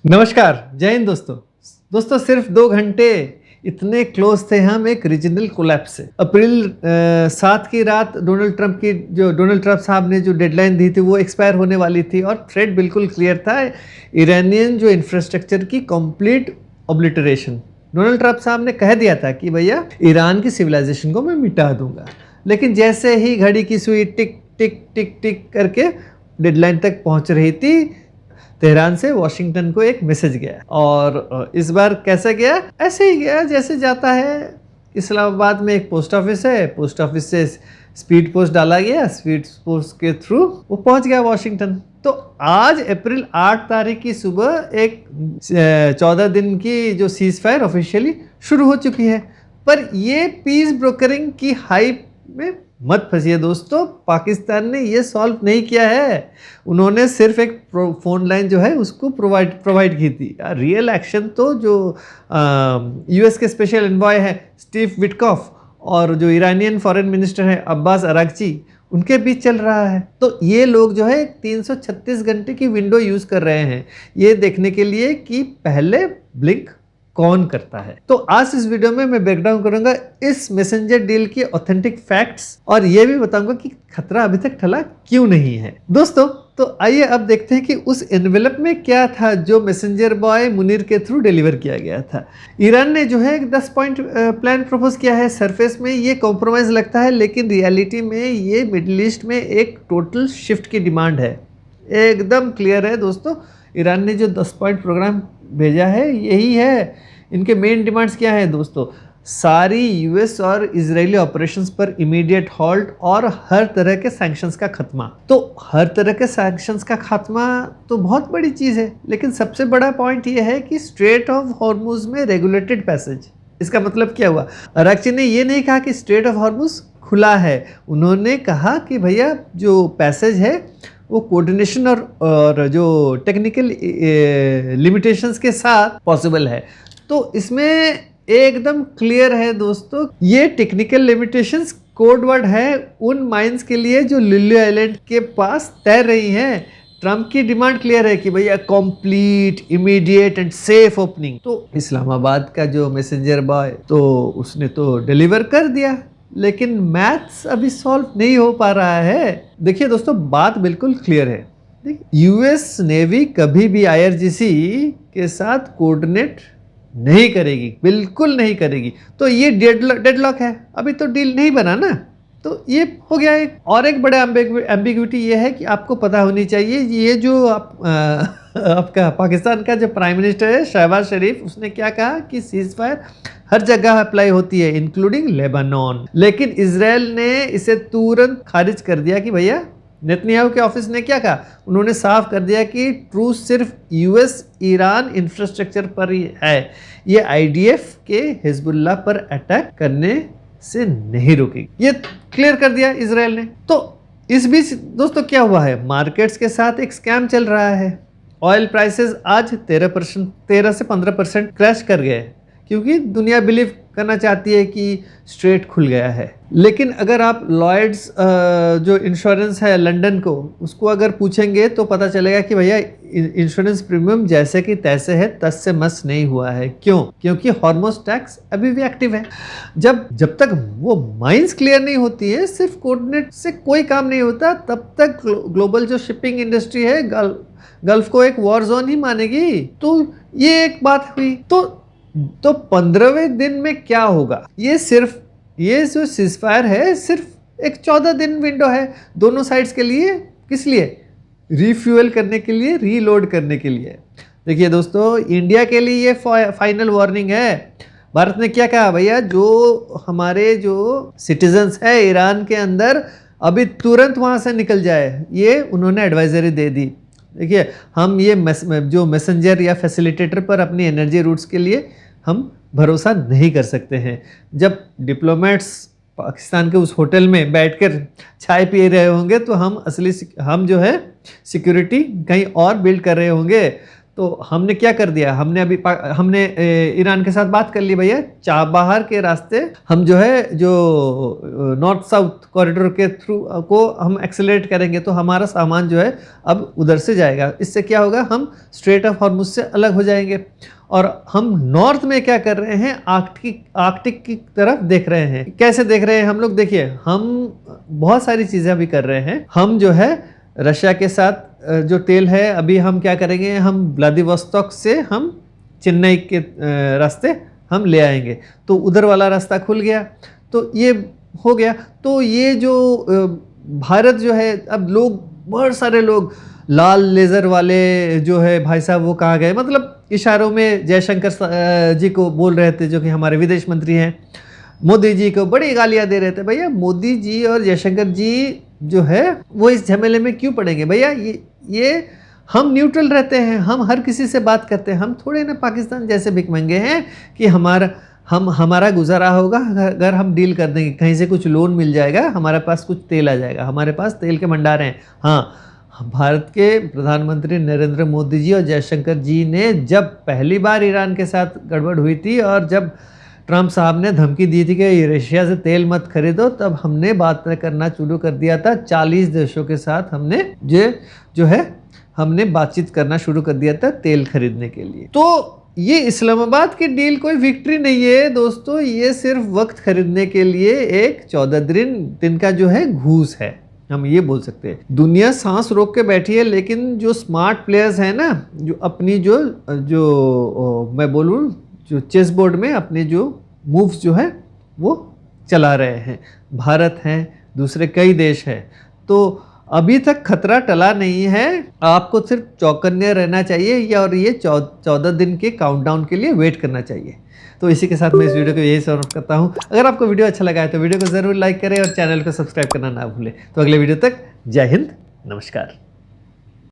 नमस्कार, जय हिंद दोस्तों। दोस्तों सिर्फ 2 घंटे इतने क्लोज थे हम एक रीजनल कोलैप्स से। अप्रैल 7 की रात डोनाल्ड ट्रंप साहब ने जो डेडलाइन दी थी वो एक्सपायर होने वाली थी और थ्रेट बिल्कुल क्लियर था, ईरानियन जो इंफ्रास्ट्रक्चर की कंप्लीट ऑब्लिटरेशन। डोनाल्ड ट्रंप साहब ने कह दिया था कि भैया ईरान की सिविलाइजेशन को मैं मिटा दूंगा, लेकिन जैसे ही घड़ी की सुई टिक टिक टिक टिक करके डेडलाइन तक पहुंच रही थी, तेहरान से वॉशिंगटन को एक मैसेज गया और इस बार कैसे गया? ऐसे ही गया जैसे जाता है। इस्लामाबाद में एक पोस्ट ऑफिस है, पोस्ट ऑफिस से स्पीड पोस्ट डाला गया, स्पीड पोस्ट के थ्रू वो पहुंच गया वॉशिंगटन। तो आज अप्रैल 8 तारीख की सुबह एक 14 दिन की जो सीज फायर ऑफिशियली शुरू हो चुकी है। पर ये पीस ब्रोकरिंग की हाइप में मत फंसिए दोस्तों, पाकिस्तान ने ये सॉल्व नहीं किया है। उन्होंने सिर्फ एक फ़ोन लाइन जो है उसको प्रोवाइड की थी। रियल एक्शन तो जो यूएस के स्पेशल एनवॉय है स्टीव विटकॉफ और जो ईरानियन फॉरेन मिनिस्टर है अब्बास अरागची, उनके बीच चल रहा है। तो ये लोग जो है 336 घंटे की विंडो यूज़ कर रहे हैं ये देखने के लिए कि पहले ब्लिंक कौन करता है। तो आज इस वीडियो में मैं ब्रेकडाउन करूंगा इस मैसेंजर डील की ऑथेंटिक फैक्ट्स और ये भी बताऊंगा कि खतरा अभी तक टला क्यों नहीं है। दोस्तों तो आइए अब देखते हैं कि उस एनवेलप में क्या था जो मैसेंजर बॉय मुनीर के थ्रू डिलीवर किया गया था। ईरान ने जो है एक 10 पॉइंट प्लान प्रपोज किया है। सरफेस में ये कॉम्प्रोमाइज लगता है, लेकिन रियलिटी में ये मिडिल ईस्ट में एक टोटल शिफ्ट की डिमांड है। एकदम क्लियर है दोस्तों, ईरान ने जो 10 पॉइंट प्रोग्राम भेजा है यही है। इनके मेन डिमांड्स क्या है दोस्तों? सारी यूएस और इजरायली ऑपरेशंस पर इमीडिएट हॉल्ट और हर तरह के सैंक्शंस का खात्मा। तो हर तरह के सैंक्शंस का खात्मा तो बहुत बड़ी चीज़ है, लेकिन सबसे बड़ा पॉइंट ये है कि स्ट्रेट ऑफ हॉर्मुज में रेगुलेटेड पैसेज। इसका मतलब क्या हुआ? अरागची ने ये नहीं कहा कि स्ट्रेट ऑफ हॉर्मुज खुला है, उन्होंने कहा कि भैया जो पैसेज है वो कोऑर्डिनेशन और जो टेक्निकल लिमिटेशंस के साथ पॉसिबल है। तो इसमें एकदम क्लियर है दोस्तों, ये टेक्निकल लिमिटेशंस कोड वर्ड है उन माइंस के लिए जो लिल्ली आइलैंड के पास तैर रही हैं। ट्रंप की डिमांड क्लियर है कि भैया complete immediate and safe opening. तो इस्लामाबाद का जो मैसेंजर बॉय तो उसने तो डिलीवर कर दिया, लेकिन मैथ्स अभी सॉल्व नहीं हो पा रहा है। देखिए दोस्तों, बात बिल्कुल क्लियर है। यूएस नेवी कभी भी आईआरजीसी के साथ कोऑर्डिनेट नहीं करेगी, बिल्कुल नहीं करेगी। तो ये डेडलॉक है, अभी तो डील नहीं बना ना, तो ये हो गया। एक बड़ा एम्बिग्विटी ये है कि आपको पता होनी चाहिए, ये जो आपका पाकिस्तान का जो प्राइम मिनिस्टर है शहबाज शरीफ, उसने क्या कहा कि सीज फायर हर जगह अप्लाई होती है इंक्लूडिंग लेबनान, लेकिन इजराइल ने इसे तुरंत खारिज कर दिया कि भैया नेतन्याहू के ऑफिस ने क्या कहा, उन्होंने साफ कर दिया कि ट्रूथ सिर्फ यूएस ईरान इंफ्रास्ट्रक्चर पर ही है, ये आईडीएफ के हिजबुल्लाह पर अटैक करने से नहीं रुकेगी। ये क्लियर कर दिया इजराइल ने। तो इस बीच दोस्तों क्या हुआ है? मार्केट्स के साथ एक स्कैम चल रहा है। ऑयल प्राइसेस आज 13 से 15% क्रैश कर गए, क्योंकि दुनिया बिलीव करना चाहती है कि स्ट्रेट खुल गया है। लेकिन अगर आप लॉयड्स जो इंश्योरेंस है लंदन को, उसको अगर पूछेंगे तो पता चलेगा कि भैया इंश्योरेंस प्रीमियम जैसे कि तैसे है, तस से मस नहीं हुआ है। क्यों? क्योंकि हॉर्मोज टैक्स अभी भी एक्टिव है। जब तक वो माइंस क्लियर नहीं होती है, सिर्फ कोऑर्डिनेट से कोई काम नहीं होता, तब तक ग्लोबल जो शिपिंग इंडस्ट्री है गल्फ को एक वॉर जोन ही मानेगी। तो ये एक बात हुई। तो 15वें दिन में क्या होगा? ये जो सीजफायर है सिर्फ एक 14 दिन विंडो है दोनों साइड्स के लिए। किस लिए? रिफ्यूल करने के लिए, रीलोड करने के लिए। देखिए दोस्तों, इंडिया के लिए ये फाइनल वार्निंग है। भारत ने क्या कहा? भैया जो हमारे जो सिटीजन्स है ईरान के अंदर, अभी तुरंत वहाँ से निकल जाए, ये उन्होंने एडवाइजरी दे दी। देखिए, हम ये जो मैसेंजर या फैसिलिटेटर पर अपनी एनर्जी रूट्स के लिए हम भरोसा नहीं कर सकते हैं। जब डिप्लोमेट्स पाकिस्तान के उस होटल में बैठकर चाय पी रहे होंगे तो हम जो है सिक्योरिटी कहीं और बिल्ड कर रहे होंगे। तो हमने क्या कर दिया, हमने ईरान के साथ बात कर ली, भैया चाबहार के रास्ते हम जो है जो नॉर्थ साउथ कॉरिडोर के थ्रू को हम एक्सेलरेट करेंगे तो हमारा सामान जो है अब उधर से जाएगा। इससे क्या होगा, हम स्ट्रेट ऑफ हॉर्मुज से अलग हो जाएंगे। और हम नॉर्थ में क्या कर रहे हैं, आर्कटिक की तरफ देख रहे हैं। कैसे देख रहे हैं हम लोग, देखिए हम बहुत सारी चीज़ें अभी कर रहे हैं। हम जो है रशिया के साथ जो तेल है, अभी हम क्या करेंगे, हम व्लादिवोस्तोक से हम चेन्नई के रास्ते हम ले आएंगे, तो उधर वाला रास्ता खुल गया, तो ये हो गया। तो ये जो भारत जो है, अब लोग बहुत सारे लोग लाल लेज़र वाले जो है भाई साहब वो कहाँ गए, मतलब इशारों में जयशंकर जी को बोल रहे थे, जो कि हमारे विदेश मंत्री हैं, मोदी जी को बड़ी गालियां दे रहे थे। भैया मोदी जी और जयशंकर जी जो है वो इस झमेले में क्यों पड़ेंगे भैया, ये हम न्यूट्रल रहते हैं, हम हर किसी से बात करते हैं, हम थोड़े ना पाकिस्तान जैसे भिखमंगे हैं कि हमारा गुजारा होगा अगर हम डील कर देंगे, कहीं से कुछ लोन मिल जाएगा, हमारे पास कुछ तेल आ जाएगा, हमारे पास तेल के भंडार हैं। हाँ, भारत के प्रधानमंत्री नरेंद्र मोदी जी और जयशंकर जी ने जब पहली बार ईरान के साथ गड़बड़ हुई थी और जब ट्रंप साहब ने धमकी दी थी कि रशिया से तेल मत खरीदो, तब हमने बात करना शुरू कर दिया था। 40 देशों के साथ हमने जो है हमने बातचीत करना शुरू कर दिया था तेल खरीदने के लिए। तो ये इस्लामाबाद की डील कोई विक्ट्री नहीं है दोस्तों, ये सिर्फ वक्त खरीदने के लिए एक 14 दिन का जो है घूस है, हम ये बोल सकते हैं। दुनिया सांस रोक के बैठी है, लेकिन जो स्मार्ट प्लेयर्स हैं ना, जो अपनी जो मैं बोलूँ जो चेस बोर्ड में अपने जो मूव्स जो है वो चला रहे हैं, भारत हैं, दूसरे कई देश हैं। तो अभी तक खतरा टला नहीं है, आपको सिर्फ चौकन्ने रहना चाहिए और ये 14 दिन के काउंटडाउन के लिए वेट करना चाहिए। तो इसी के साथ मैं इस वीडियो को यही समाप्त करता हूँ। अगर आपको वीडियो अच्छा लगा है तो वीडियो को ज़रूर लाइक करें और चैनल को सब्सक्राइब करना ना भूलें। तो अगले वीडियो तक जय हिंद, नमस्कार।